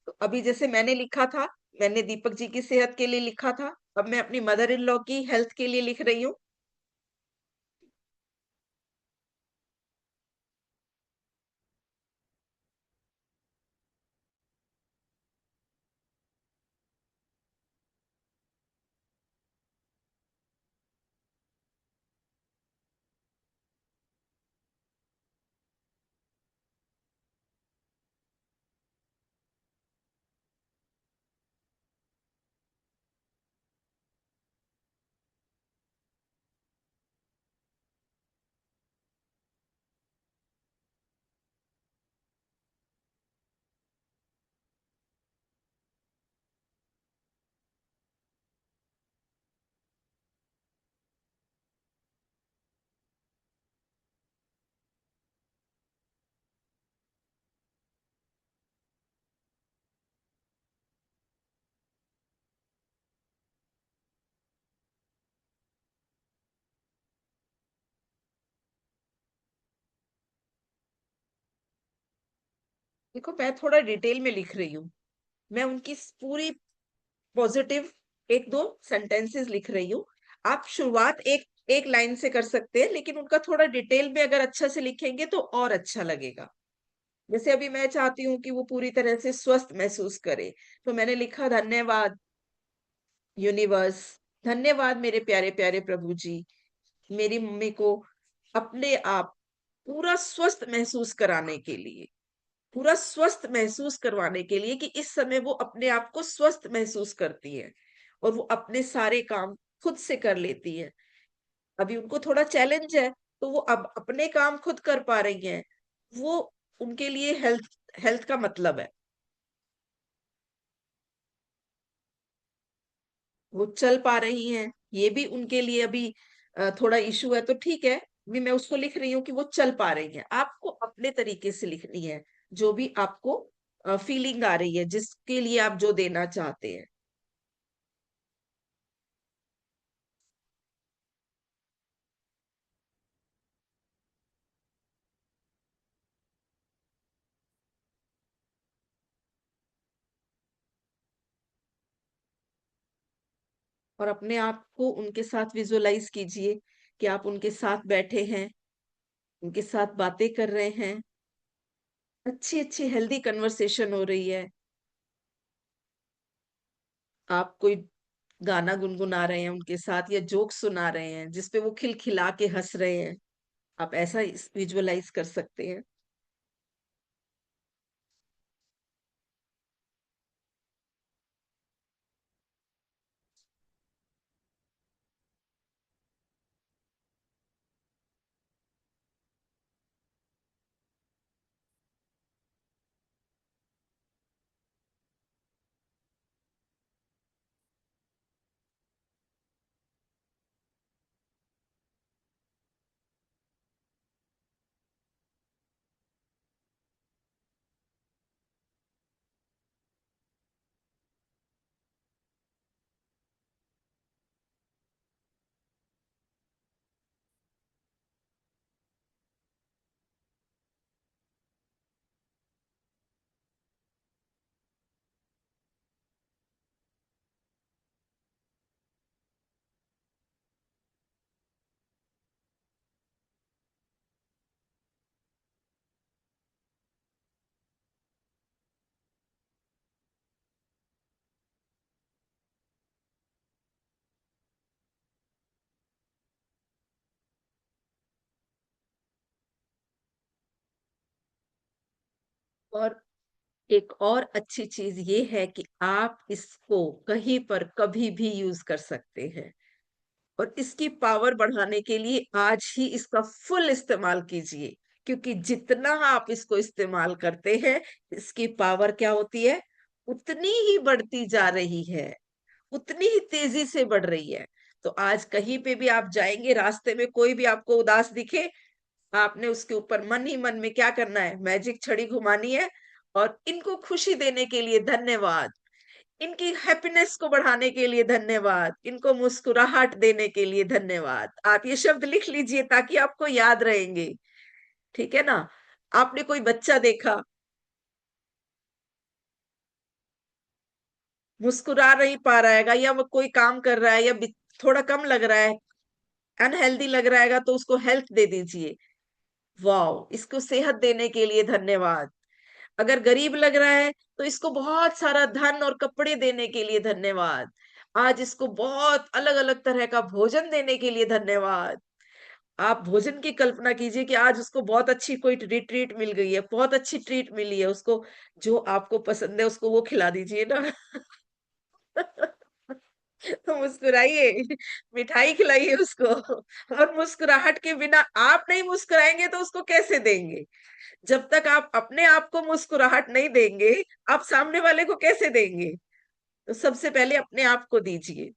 A: तो अभी जैसे मैंने लिखा था, मैंने दीपक जी की सेहत के लिए लिखा था, अब मैं अपनी मदर इन लॉ की हेल्थ के लिए लिख रही हूँ। देखो मैं थोड़ा डिटेल में लिख रही हूँ, मैं उनकी पूरी पॉजिटिव 1-2 सेंटेंसेस लिख रही हूँ। आप शुरुआत एक एक लाइन से कर सकते हैं, लेकिन उनका थोड़ा डिटेल में अगर अच्छा से लिखेंगे तो और अच्छा लगेगा। जैसे अभी मैं चाहती हूँ कि वो पूरी तरह से स्वस्थ महसूस करे, तो मैंने लिखा धन्यवाद यूनिवर्स, धन्यवाद मेरे प्यारे प्यारे प्रभु जी, मेरी मम्मी को अपने आप पूरा स्वस्थ महसूस कराने के लिए, पूरा स्वस्थ महसूस करवाने के लिए, कि इस समय वो अपने आप को स्वस्थ महसूस करती है और वो अपने सारे काम खुद से कर लेती है। अभी उनको थोड़ा चैलेंज है, तो वो अब अपने काम खुद कर पा रही हैं। वो उनके लिए हेल्थ हेल्थ का मतलब है, वो चल पा रही हैं, ये भी उनके लिए अभी थोड़ा इशू है, तो ठीक है। भी मैं उसको लिख रही हूँ कि वो चल पा रही हैं। आपको अपने तरीके से लिखनी है, जो भी आपको फीलिंग आ रही है, जिसके लिए आप जो देना चाहते हैं। और अपने आप को उनके साथ विजुअलाइज कीजिए कि आप उनके साथ बैठे हैं, उनके साथ बातें कर रहे हैं, अच्छी अच्छी हेल्दी कन्वर्सेशन हो रही है, आप कोई गाना गुनगुना रहे हैं उनके साथ या जोक सुना रहे हैं जिसपे वो खिलखिला के हंस रहे हैं। आप ऐसा विजुअलाइज कर सकते हैं। और एक और अच्छी चीज ये है कि आप इसको कहीं पर कभी भी यूज कर सकते हैं। और इसकी पावर बढ़ाने के लिए आज ही इसका फुल इस्तेमाल कीजिए, क्योंकि जितना आप इसको इस्तेमाल करते हैं, इसकी पावर क्या होती है, उतनी ही बढ़ती जा रही है, उतनी ही तेजी से बढ़ रही है। तो आज कहीं पे भी आप जाएंगे, रास्ते में कोई भी आपको उदास दिखे, आपने उसके ऊपर मन ही मन में क्या करना है, मैजिक छड़ी घुमानी है और इनको खुशी देने के लिए धन्यवाद, इनकी हैप्पीनेस को बढ़ाने के लिए धन्यवाद, इनको मुस्कुराहट देने के लिए धन्यवाद। आप ये शब्द लिख लीजिए ताकि आपको याद रहेंगे। ठीक है ना। आपने कोई बच्चा देखा मुस्कुरा नहीं पा रहा है या वो कोई काम कर रहा है या थोड़ा कम लग रहा है, अनहेल्दी लग रहा है, तो उसको हेल्थ दे दीजिए। वाओ, इसको सेहत देने के लिए धन्यवाद। अगर गरीब लग रहा है तो इसको बहुत सारा धन और कपड़े देने के लिए धन्यवाद। आज इसको बहुत अलग अलग तरह का भोजन देने के लिए धन्यवाद। आप भोजन की कल्पना कीजिए कि आज उसको बहुत अच्छी कोई रिट्रीट मिल गई है, बहुत अच्छी ट्रीट मिली है उसको, जो आपको पसंद है उसको वो खिला दीजिए ना। तो मुस्कुराइए, मिठाई खिलाइए उसको। और मुस्कुराहट के बिना आप नहीं मुस्कुराएंगे तो उसको कैसे देंगे। जब तक आप अपने आप को मुस्कुराहट नहीं देंगे, आप सामने वाले को कैसे देंगे। तो सबसे पहले अपने आप को दीजिए।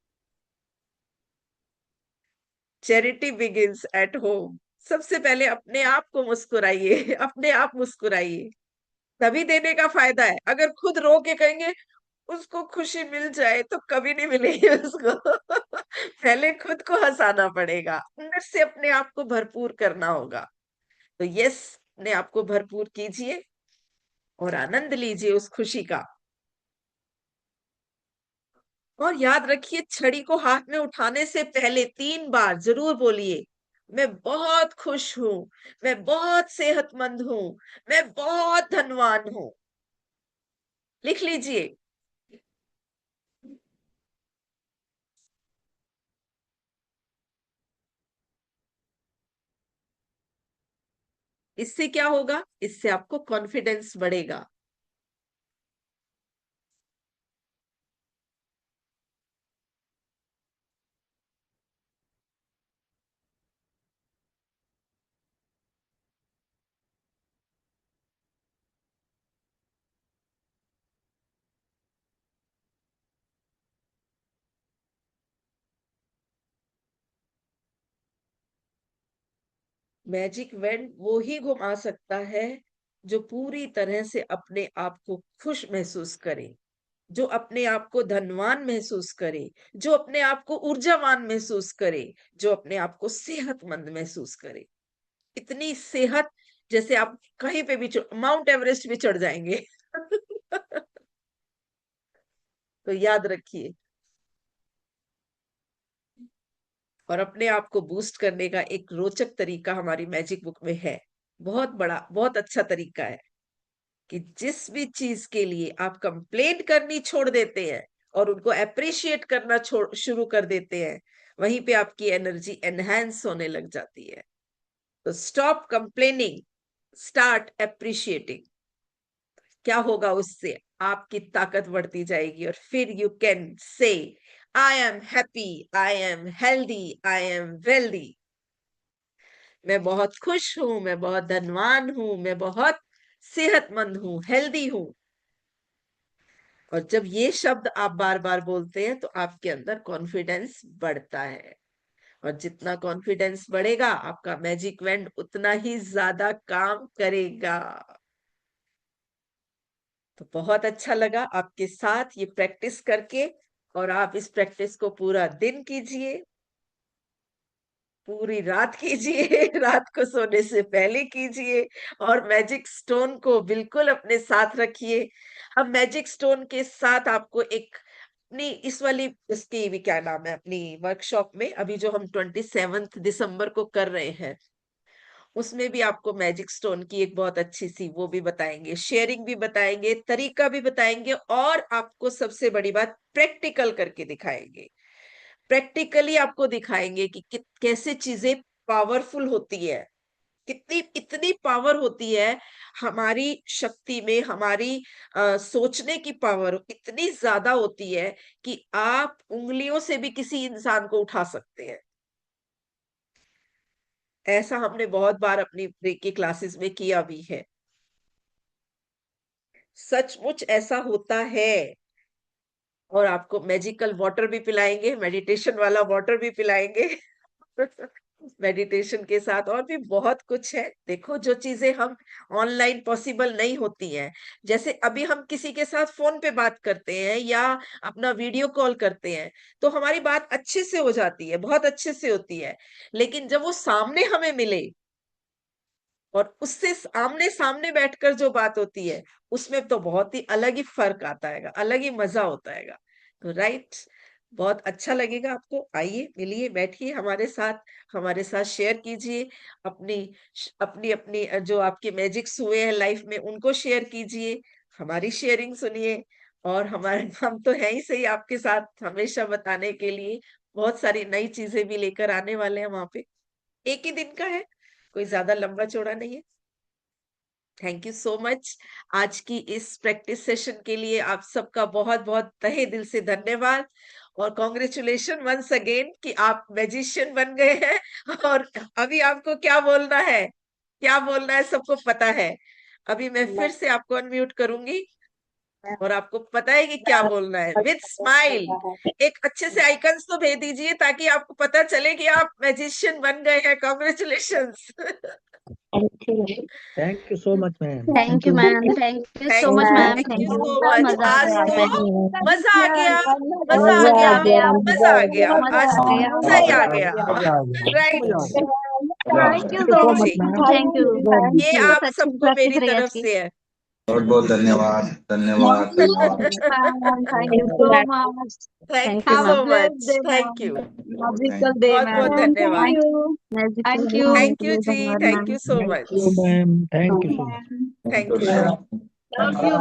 A: Charity begins at home. सबसे पहले अपने आप को मुस्कुराइए, अपने आप मुस्कुराइए, तभी देने का फायदा है। अगर खुद रो के कहेंगे उसको खुशी मिल जाए तो कभी नहीं मिलेगी उसको। पहले खुद को हंसाना पड़ेगा, अंदर से अपने आप को भरपूर करना होगा। तो यस, अपने आप को भरपूर कीजिए और आनंद लीजिए उस खुशी का। और याद रखिए, छड़ी को हाथ में उठाने से पहले 3 बार जरूर बोलिए, मैं बहुत खुश हूं, मैं बहुत सेहतमंद हूं, मैं बहुत धनवान हूं। लिख लीजिए। इससे क्या होगा, इससे आपको कॉन्फिडेंस बढ़ेगा। मैजिक वैंड वो ही घुमा सकता है जो पूरी तरह से अपने आप को खुश महसूस करे, जो अपने आप को धनवान महसूस करे, जो अपने आप को ऊर्जावान महसूस करे, जो अपने आप को सेहतमंद महसूस करे। इतनी सेहत, जैसे आप कहीं पे भी माउंट एवरेस्ट भी चढ़ जाएंगे। तो याद रखिए। और अपने आप को बूस्ट करने का एक रोचक तरीका हमारी मैजिक बुक में है। बहुत बड़ा, बहुत अच्छा तरीका है कि जिस भी चीज के लिए आप कंप्लेंट करनी छोड़ देते हैं और उनको अप्रिशिएट करना शुरू कर देते हैं, वहीं पे आपकी एनर्जी एनहांस होने लग जाती है। तो स्टॉप कंप्लेनिंग, स्टार्ट अप्रिशिएटिंग। क्या होगा उससे? आपकी ताकत बढ़ती जाएगी और फिर you can say I am happy, I am healthy, I am wealthy. मैं बहुत खुश हूं, मैं बहुत धनवान हूं, मैं बहुत सेहतमंद हूं, हेल्दी हूं। और जब ये शब्द आप बार बार बोलते हैं तो आपके अंदर कॉन्फिडेंस बढ़ता है, और जितना कॉन्फिडेंस बढ़ेगा आपका मैजिक वैंड उतना ही ज्यादा काम करेगा। तो बहुत अच्छा लगा आपके साथ ये प्रैक्टिस करके, और आप इस प्रैक्टिस को पूरा दिन कीजिए, पूरी रात कीजिए, रात को सोने से पहले कीजिए, और मैजिक स्टोन को बिल्कुल अपने साथ रखिए। अब मैजिक स्टोन के साथ आपको एक अपनी इस वाली, इसकी भी क्या नाम है, अपनी वर्कशॉप में अभी जो हम 27 दिसंबर को कर रहे हैं, उसमें भी आपको मैजिक स्टोन की एक बहुत अच्छी सी वो भी बताएंगे, शेयरिंग भी बताएंगे, तरीका भी बताएंगे, और आपको सबसे बड़ी बात प्रैक्टिकल करके दिखाएंगे। प्रैक्टिकली आपको दिखाएंगे कि कैसे चीजें पावरफुल होती है, कितनी इतनी पावर होती है हमारी शक्ति में, हमारी सोचने की पावर इतनी ज्यादा होती है कि आप उंगलियों से भी किसी इंसान को उठा सकते हैं। ऐसा हमने बहुत बार अपनी ब्रेक की क्लासेस में किया भी है। सचमुच ऐसा होता है। और आपको मैजिकल वाटर भी पिलाएंगे, मेडिटेशन वाला वाटर भी पिलाएंगे। मेडिटेशन के साथ और भी बहुत कुछ है। देखो, जो चीजें हम ऑनलाइन पॉसिबल नहीं होती हैं, जैसे अभी हम किसी के साथ फोन पे बात करते हैं या अपना वीडियो कॉल करते हैं, तो हमारी बात अच्छे से हो जाती है, बहुत अच्छे से होती है। लेकिन जब वो सामने हमें मिले और उससे आमने सामने बैठकर जो बात होती है, उसमें तो बहुत ही अलग ही फर्क आता है, अलग ही मजा होता है। तो राइट, बहुत अच्छा लगेगा आपको। आइए, मिलिए, बैठिए हमारे साथ शेयर कीजिए अपनी अपनी अपनी जो आपके मैजिक्स हुए हैं लाइफ में, उनको शेयर कीजिए, हमारी शेयरिंग सुनिए। और हमारे हम तो है ही सही आपके साथ हमेशा बताने के लिए, बहुत सारी नई चीजें भी लेकर आने वाले हैं वहां पे। एक ही दिन का है, कोई ज्यादा लंबा चौड़ा नहीं है। Thank you so much. आज की इस प्रैक्टिस सेशन के लिए आप सबका बहुत बहुत तहे दिल से धन्यवाद, और कॉन्ग्रेचुलेशन वंस अगेन कि आप मैजिशियन बन गए हैं। और अभी आपको क्या बोलना है, क्या बोलना है, सबको पता है। अभी मैं फिर से आपको अनम्यूट करूंगी और आपको पता है कि क्या बोलना है। विद स्माइल एक अच्छे से आइकन्स तो भेज दीजिए ताकि आपको पता चले कि आप मैजिशियन बन गए हैं। Congratulations.
C: Thank you so much, ma'am.
B: Thank you, ma'am. Thank you so much, ma'am.
A: Thank
B: Thank
A: you
B: you.
A: सो
B: बहुत
A: मच।
B: मजा
A: आज
B: आया
A: तो
B: हमें।
A: मजा आ गया, मजा
B: बहुत
A: आ
B: मजा
A: गया,
B: आ गया।
A: मजा आ गया।
B: मजा
A: आज
B: आ
A: तो
B: गया।
A: मजा ही आ गया।
C: मजा आ गया।
A: Right.
B: Thank you so much,
A: जी,
B: ma'am. Thank you.
A: ये
B: बहुत
A: आप
B: अच्छी
A: सबको
B: प्रैक्टिस
A: मेरी
B: रही आज
A: तरफ
B: की।
A: से है।
E: बहुत बहुत धन्यवाद धन्यवाद धन्यवाद
B: Ma'am, thank you so much.
A: Thank
B: Thank
A: you
B: you,
A: so
B: ma'am.
A: Much, thank you,
B: Magical day,
A: बहुत
B: ma'am.
A: बहुत धन्यवाद।
B: Thank you. Magical
A: thank
B: day,
A: you ji,
B: धन्यवाद,
A: thank
B: ma'am.
A: You so
C: Thank
A: much,
C: you, ma'am. Thank you so much.
A: Thank you.
B: Love you.